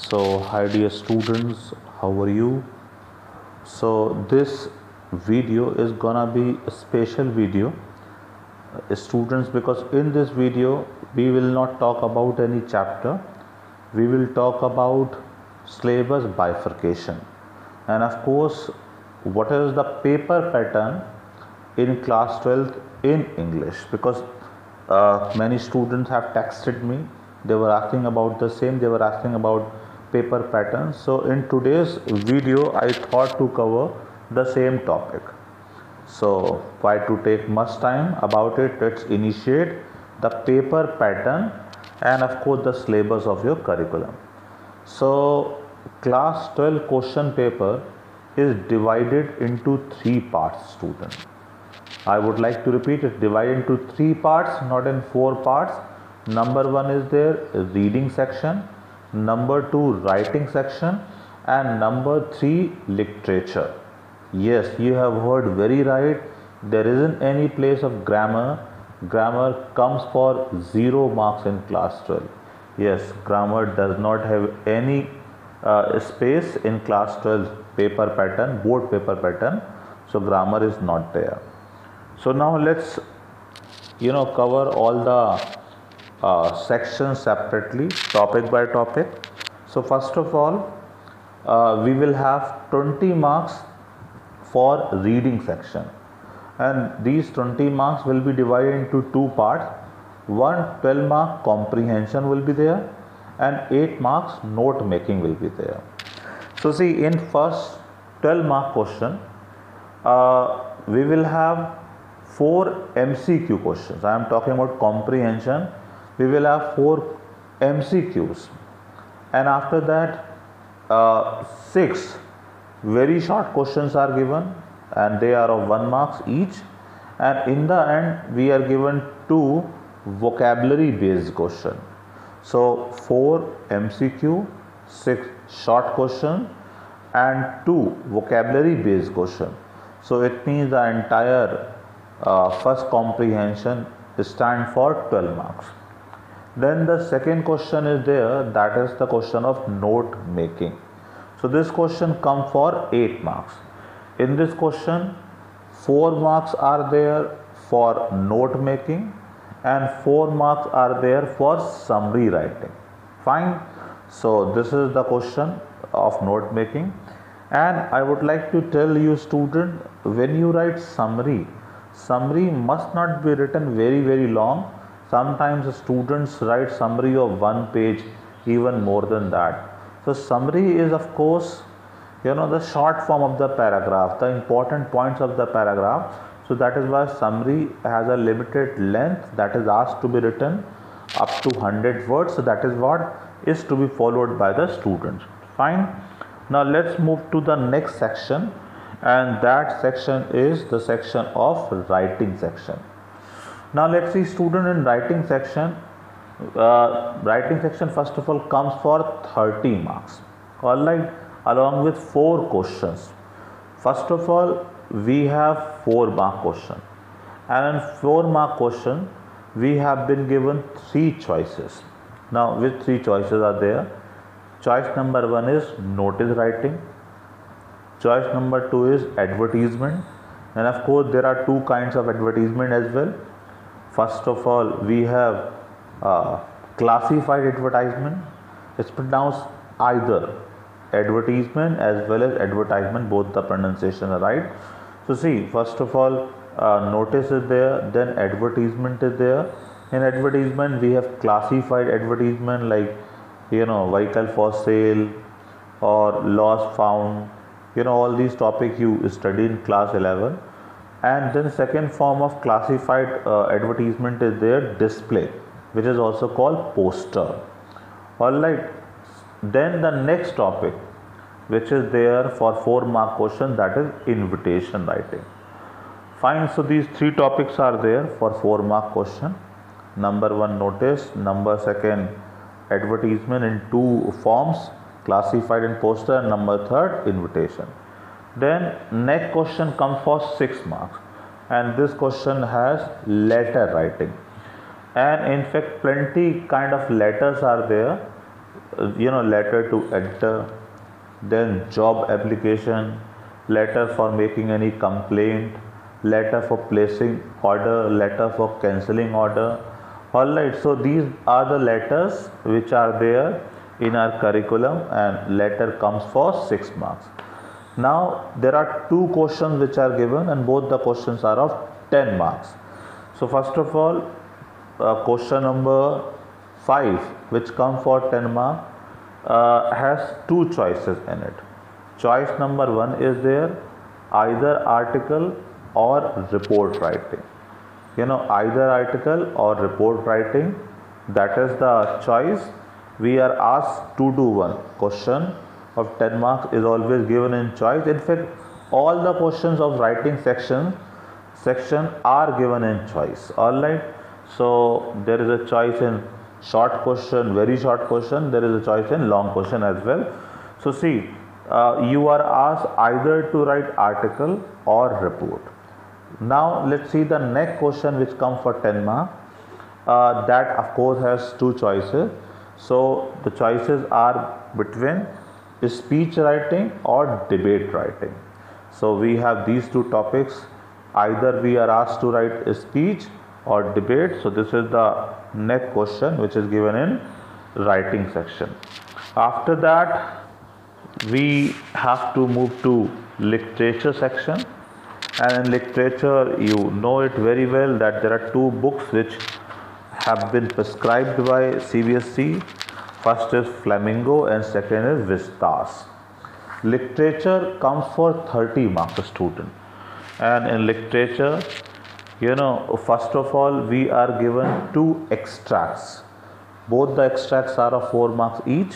So hi dear students, how are you? So this video is gonna be a special video, students, because in this video we will not talk about any chapter. We will talk about syllabus bifurcation, and of course what is the paper pattern in class 12th in English, because many students have texted me. They were asking about the same. They were asking about paper pattern. So in today's video I thought to cover the same topic. So why to take much time about it? Let's initiate the paper pattern and of course the syllabus of your curriculum. So class 12 question paper is divided into three parts, student. I would like to repeat it, divided into three parts, not in four parts. Number one is there reading section, number two writing section, and number three literature. Yes, you have heard very right. There isn't any place of grammar. Grammar comes for 0 marks in class 12. Yes, grammar does not have any space in class 12 paper pattern, board paper pattern. So grammar is not there. So now let's cover all the sections separately, topic by topic. So first of all, we will have 20 marks for reading section, and these 20 marks will be divided into two parts. One 12 mark comprehension will be there, and 8 marks note making will be there. So see, in first 12 mark question, we will have 4 MCQ questions. I am talking about comprehension. We will have 4 MCQs, and after that 6 very short questions are given, and they are of 1 marks each, and in the end we are given 2 vocabulary based question. So 4 MCQ, 6 short question, and 2 vocabulary based question. So it means the entire first comprehension stand for 12 marks. Then the second question is there, that is the question of note making. So this question comes for 8 marks. In this question, 4 marks are there for note making and 4 marks are there for summary writing. Fine. So this is the question of note making, and I would like to tell you, student, when you write summary must not be written very long. Sometimes students write summary of 1 page, even more than that. So summary is of course the short form of the paragraph, the important points of the paragraph. So that is why summary has a limited length, that is asked to be written up to 100 words. So that is what is to be followed by the students. Fine. Now let's move to the next section, and that section is the section of writing section. Now let's see, student, in writing section first of all comes for 30 marks. Alright, along with 4 questions. First of all, we have 4 mark question, and in 4 mark question we have been given 3 choices. Now which 3 choices are there? Choice number 1 is notice writing. Choice number 2 is advertisement, and of course there are 2 kinds of advertisement as well. First of all, we have classified advertisement. It's pronounced either advertisement as well as advertisement, both the pronunciation are right. So see, first of all, notice is there, then advertisement is there. In advertisement we have classified advertisement like vehicle for sale or lost found, all these topics you study in class 11. And then second form of classified advertisement is there, display, which is also called poster. Alright, then the next topic which is there for 4 mark question, that is invitation writing. Fine. So these 3 topics are there for 4 mark question. Number 1 notice, number 2 advertisement in 2 forms, classified and poster, and number 3 invitation. Then next question comes for 6 marks, and this question has letter writing, and in fact plenty kind of letters are there letter to enter, then job application, letter for making any complaint, letter for placing order, letter for cancelling order. Alright, so these are the letters which are there in our curriculum, and letter comes for 6 marks. Now there are two questions which are given, and both the questions are of 10 marks. So first of all, question number 5, which come for 10 mark, has two choices in it. Choice number 1 is there, either article or report writing. Either article or report writing, that is the choice. We are asked to do one question of 10 marks is always given in choice. In fact, all the questions of writing section are given in choice. Alright, so there is a choice in short question, very short question, there is a choice in long question as well. So see, you are asked either to write article or report. Now let's see the next question which comes for 10 mark. That of course has two choices. So the choices are between speech writing or debate writing. So we have these two topics. Either we are asked to write a speech or debate. So this is the next question which is given in writing section. After that, we have to move to literature section. And in literature, you know it very well that there are two books which have been prescribed by CBSE. First is Flamingo and second is Vistas. Literature comes for 30 marks a student. And in literature, first of all, we are given two extracts. Both the extracts are of 4 marks each.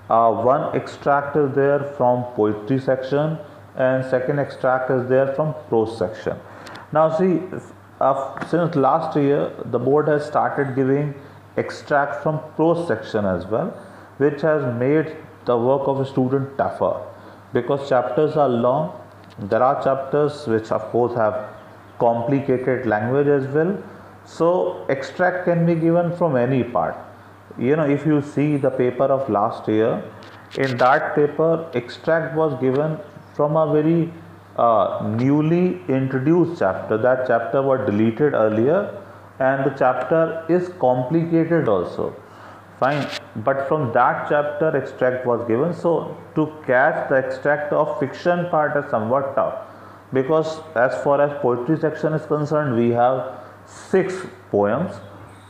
One extract is there from poetry section, and second extract is there from prose section. Now see, since last year the board has started giving extract from prose section as well, which has made the work of a student tougher, because chapters are long. There are chapters which of course have complicated language as well. So extract can be given from any part. If you see the paper of last year, in that paper extract was given from a very newly introduced chapter. That chapter was deleted earlier, and the chapter is complicated also. Fine, but from that chapter extract was given. So to catch the extract of fiction part is somewhat tough, because as far as poetry section is concerned, we have 6 poems.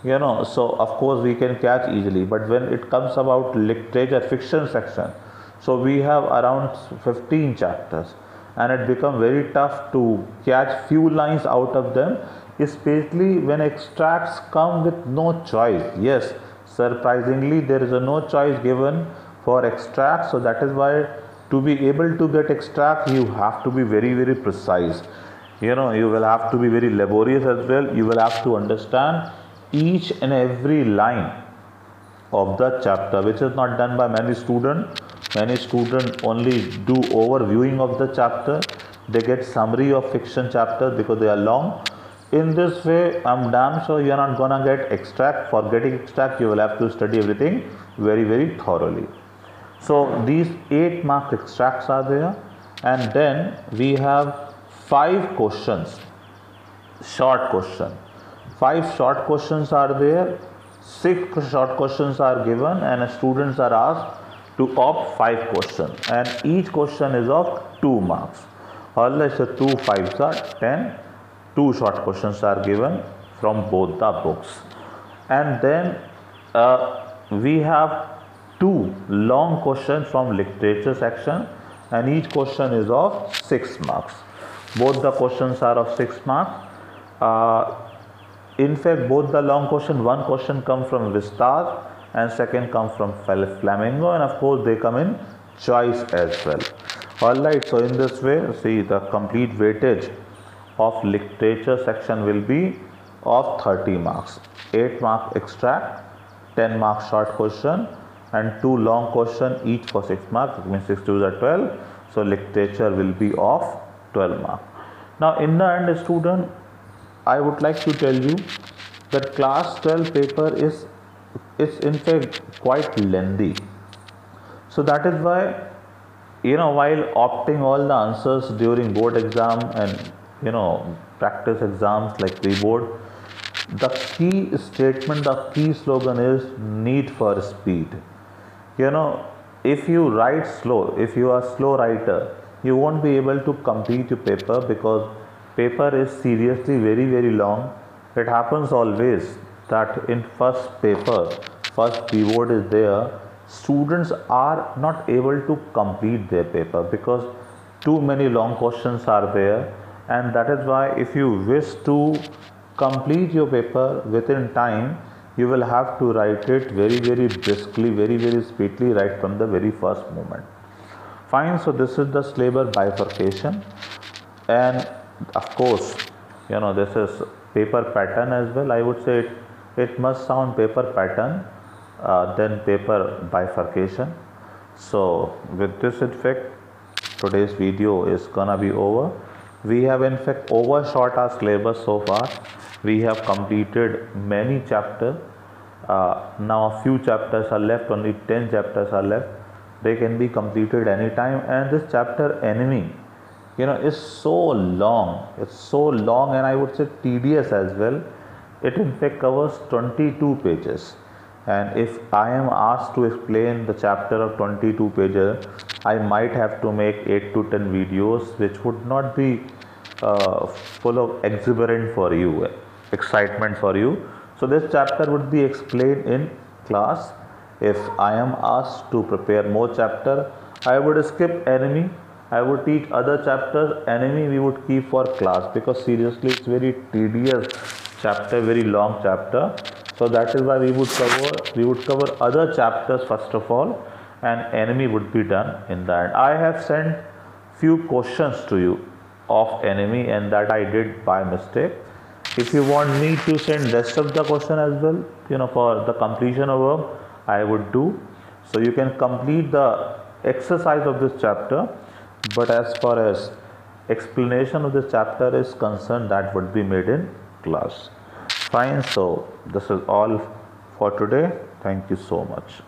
So of course we can catch easily. But when it comes about literature fiction section, so we have around 15 chapters, and it becomes very tough to catch few lines out of them, especially when extracts come with no choice. Yes, surprisingly there is no choice given for extract. So that is why to be able to get extract, you have to be very, very precise. You will have to be very laborious as well. You will have to understand each and every line of the chapter, which is not done by many students. Many students only do overviewing of the chapter. They get summary of fiction chapters because they are long. In this way, I'm damn sure you are not gonna get extract. For getting extract, you will have to study everything very, very thoroughly. So these 8 mark extracts are there, and then we have 5 questions, short question. 5 short questions are there, 6 short questions are given, and students are asked to opt 5 questions, and each question is of 2 marks. Alright, so 2 5s are 10. 2 short questions are given from both the books, and then we have 2 long questions from literature section, and each question is of 6 marks. Both the questions are of 6 marks. In fact, both the long question, one question comes from Vistas and second comes from Flamingo, and of course they come in choice as well. Alright, so in this way, see, the complete weightage of literature section will be of 30 marks. 8 mark extract, 10 mark short question, and 2 long question, each for 6 marks. It means 6 2s are 12. So literature will be of 12 marks. Now in the end, student, I would like to tell you that class 12 paper is it's in fact quite lengthy. So that is why, while opting all the answers during board exam and practice exams like pre-board, the key statement, the key slogan is need for speed. you know if you write slow, if you are slow writer, you won't be able to complete your paper, because paper is seriously very very long. It happens always that in first paper, first pre-board is there, students are not able to complete their paper because too many long questions are there. And that is why, if you wish to complete your paper within time, you will have to write it very very briskly, very very speedily, right from the very first moment. Fine. So this is the syllabus bifurcation, and of course, this is paper pattern as well. I would say it must sound paper pattern, then paper bifurcation. So with this effect, today's video is gonna be over. We have in fact overshot our syllabus so far. We have completed many chapters. Now a few chapters are left, only 10 chapters are left. They can be completed anytime. And this chapter enemy, is so long. It's so long, and I would say tedious as well. It in fact covers 22 pages. And if I am asked to explain the chapter of 22 pages, I might have to make 8 to 10 videos, which would not be full of exuberant for you, excitement for you. So this chapter would be explained in class. If I am asked to prepare more chapter, I would skip enemy. I would teach other chapters. Enemy we would keep for class, because seriously it's very tedious chapter, very long chapter. So that is why we would cover other chapters first of all, and enemy would be done in that. I have sent few questions to you of enemy, and that I did by mistake. If you want me to send rest of the question as well, for the completion of work, I would do. So you can complete the exercise of this chapter, but as far as explanation of this chapter is concerned, that would be made in class. Fine. So this is all for today. Thank you so much.